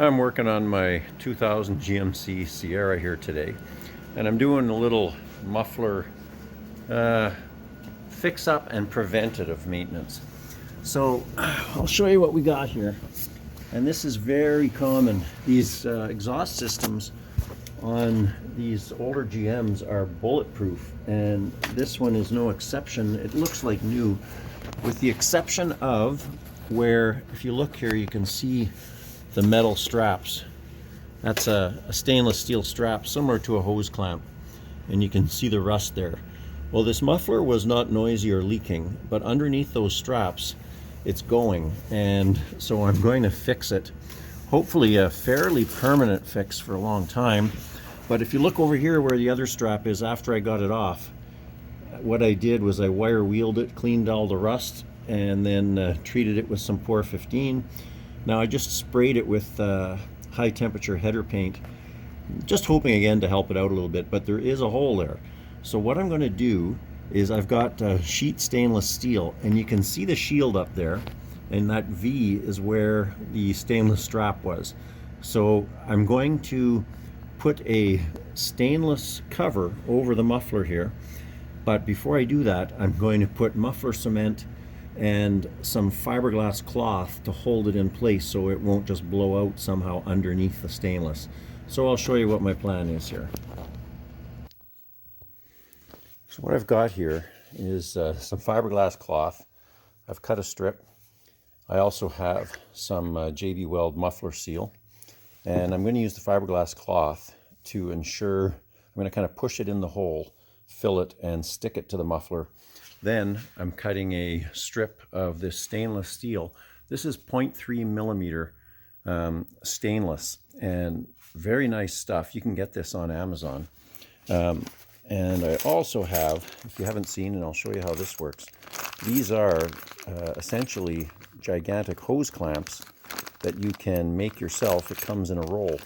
I'm working on my 2000 GMC Sierra here today, and I'm doing a little muffler uh, fix-up and preventative maintenance. So I'll show you what we got here. And this is very common. These exhaust systems on these older GMs are bulletproof, and this one is no exception. It looks like new, with the exception of where, if you look here, you can see the metal straps. That's a stainless steel strap similar to a hose clamp, and you can see the rust there. Well, this muffler was not noisy or leaking, but underneath those straps it's going, and so I'm going to fix it. Hopefully a fairly permanent fix for a long time. But if you look over here where the other strap is, after I got it off, what I did was I wire wheeled it, cleaned all the rust, and then treated it with some Por 15. Now I just sprayed it with high temperature header paint, just hoping again to help it out a little bit, but there is a hole there. So what I'm going to do is I've got sheet stainless steel, and you can see the shield up there, and that V is where the stainless strap was. So I'm going to put a stainless cover over the muffler here, but before I do that, I'm going to put muffler cement and some fiberglass cloth to hold it in place so it won't just blow out somehow underneath the stainless. So I'll show you what my plan is here. So what I've got here is some fiberglass cloth. I've cut a strip. I also have some JB Weld muffler seal, and I'm going to use the fiberglass cloth to ensure, I'm going to kind of push it in the hole, fill it, and stick it to the muffler. Then I'm cutting a strip of this stainless steel. This is 0.3 millimeter stainless, and very nice stuff. You can get this on Amazon. And I also have, if you haven't seen, and I'll show you how this works, these are essentially gigantic hose clamps that you can make yourself. It comes in a roll,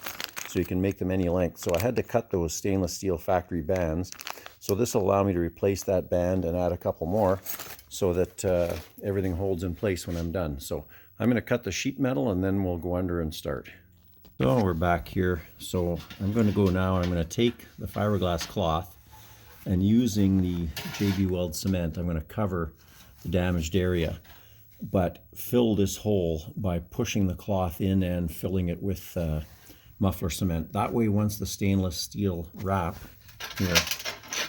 so you can make them any length. So I had to cut those stainless steel factory bands. So this will allow me to replace that band and add a couple more so that everything holds in place when I'm done. So I'm going to cut the sheet metal, and then we'll go under and start. So we're back here. So I'm going to go now, and I'm going to take the fiberglass cloth, and using the JB Weld cement, I'm going to cover the damaged area, but fill this hole by pushing the cloth in and filling it with muffler cement. That way, once the stainless steel wrap here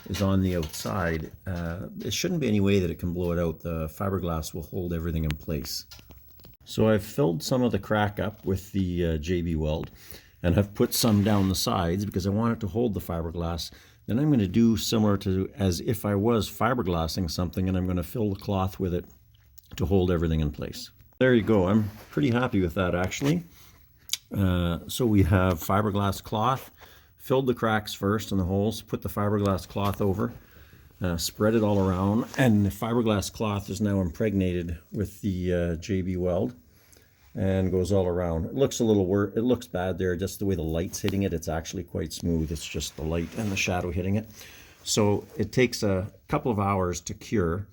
is on the outside, it shouldn't be any way that it can blow it out. The fiberglass will hold everything in place. So I've filled some of the crack up with the JB Weld, and I've put some down the sides because I want it to hold the fiberglass. Then I'm going to do similar to as if I was fiberglassing something, and I'm going to fill the cloth with it to hold everything in place. There you go. I'm pretty happy with that, actually. So we have fiberglass cloth, filled the cracks first and the holes, put the fiberglass cloth over, spread it all around, and the fiberglass cloth is now impregnated with the JB Weld and goes all around. It looks a little it looks bad there, just the way the light's hitting it. It's actually quite smooth. It's just the light and the shadow hitting it. So it takes a couple of hours to cure,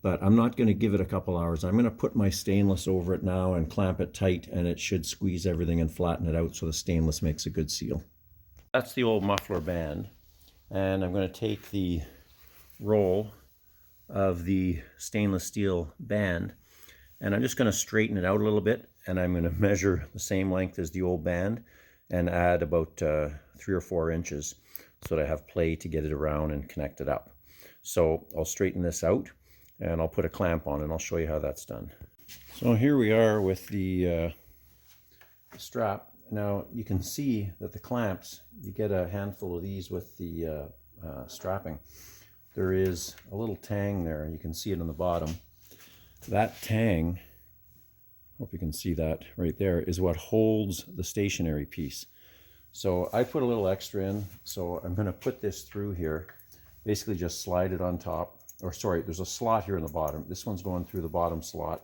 but I'm not going to give it a couple hours. I'm going to put my stainless over it now and clamp it tight, and it should squeeze everything and flatten it out so the stainless makes a good seal. That's the old muffler band, and I'm going to take the roll of the stainless steel band, and I'm just going to straighten it out a little bit, and I'm going to measure the same length as the old band and add about 3 or 4 inches so that I have play to get it around and connect it up. So I'll straighten this out, and I'll put a clamp on, and I'll show you how that's done. So here we are with the strap. Now you can see that the clamps, you get a handful of these with the strapping. There is a little tang there. You can see it on the bottom. That tang, hope you can see that right there, is what holds the stationary piece. So I put a little extra in, so I'm going to put this through here, basically just slide it on top, or sorry, there's a slot here in the bottom. This one's going through the bottom slot,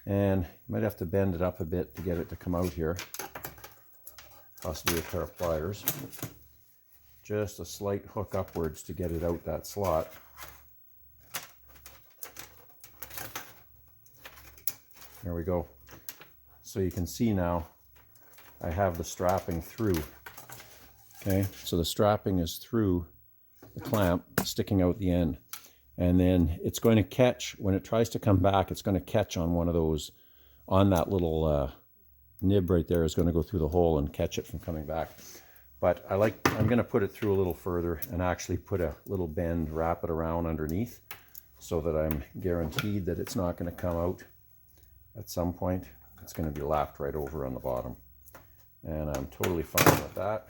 and you might have to bend it up a bit to get it to come out here, possibly a pair of pliers. Just a slight hook upwards to get it out that slot. There we go. So you can see now I have the strapping through. Okay, so the strapping is through the clamp, sticking out the end. And then it's going to catch, when it tries to come back, it's going to catch on one of those, on that little nib right there is going to go through the hole and catch it from coming back. But I'm going to put it through a little further and actually put a little bend, wrap it around underneath so that I'm guaranteed that it's not going to come out at some point. It's going to be lapped right over on the bottom. And I'm totally fine with that.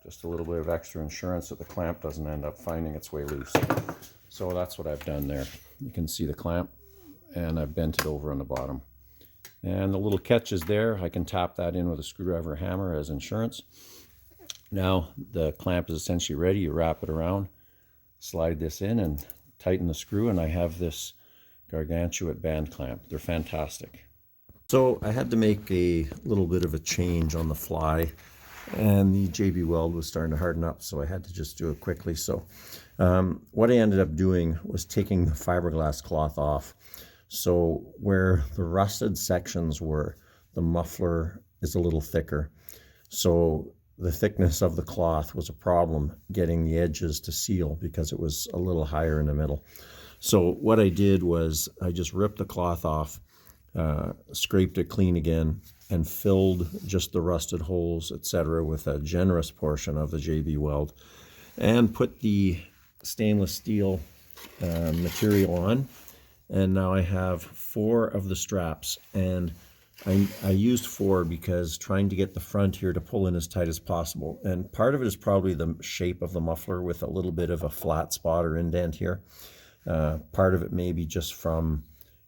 Just a little bit of extra insurance that the clamp doesn't end up finding its way loose. So that's what I've done there. You can see the clamp, and I've bent it over on the bottom. And the little catch is there. I can tap that in with a screwdriver hammer as insurance. Now the clamp is essentially ready. You wrap it around, slide this in, and tighten the screw, and I have this gargantuan band clamp. They're fantastic. So I had to make a little bit of a change on the fly, and the JB Weld was starting to harden up, so I had to just do it quickly. So what I ended up doing was taking the fiberglass cloth off. So where the rusted sections were, the muffler is a little thicker. So the thickness of the cloth was a problem getting the edges to seal because it was a little higher in the middle. So what I did was I just ripped the cloth off, scraped it clean again, and filled just the rusted holes, etc., with a generous portion of the JB Weld, and put the stainless steel material on. And now I have 4 of the straps, and I used 4 because trying to get the front here to pull in as tight as possible. And part of it is probably the shape of the muffler with a little bit of a flat spot or indent here. Part of it may be just from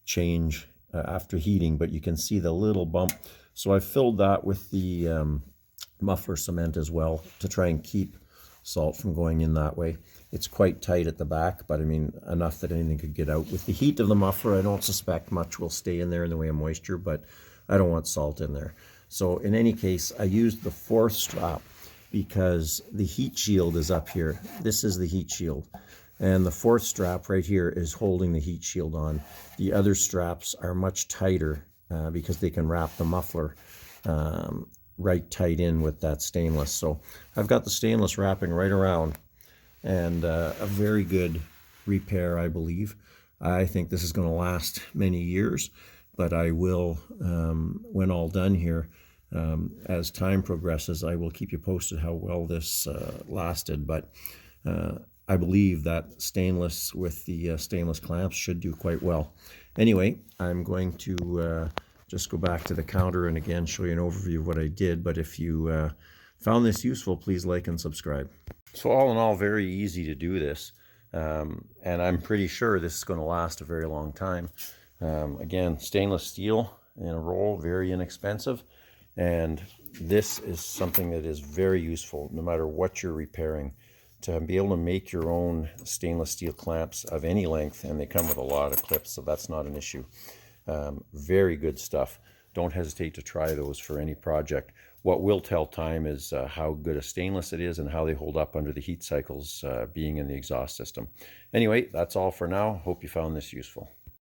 change after heating, but you can see the little bump. So I filled that with the muffler cement as well to try and keep salt from going in that way. It's quite tight at the back, but I mean enough that anything could get out. With the heat of the muffler, I don't suspect much will stay in there in the way of moisture, but I don't want salt in there. So in any case, I used the 4th strap because the heat shield is up here. This is the heat shield. And the 4th strap right here is holding the heat shield on. The other straps are much tighter because they can wrap the muffler right tight in with that stainless. So I've got the stainless wrapping right around, and a very good repair, I believe. I think this is going to last many years, but I will, when all done here, as time progresses, I will keep you posted how well this lasted. But I believe that stainless with the stainless clamps should do quite well. Anyway, I'm going to just go back to the counter and again show you an overview of what I did. But if you found this useful, please like and subscribe. So all in all, very easy to do this. And I'm pretty sure this is going to last a very long time. Again, stainless steel in a roll, very inexpensive. And this is something that is very useful no matter what you're repairing, to be able to make your own stainless steel clamps of any length, and they come with a lot of clips, so that's not an issue. Very good stuff. Don't hesitate to try those for any project. What will tell time is how good a stainless it is and how they hold up under the heat cycles being in the exhaust system. Anyway, that's all for now. Hope you found this useful.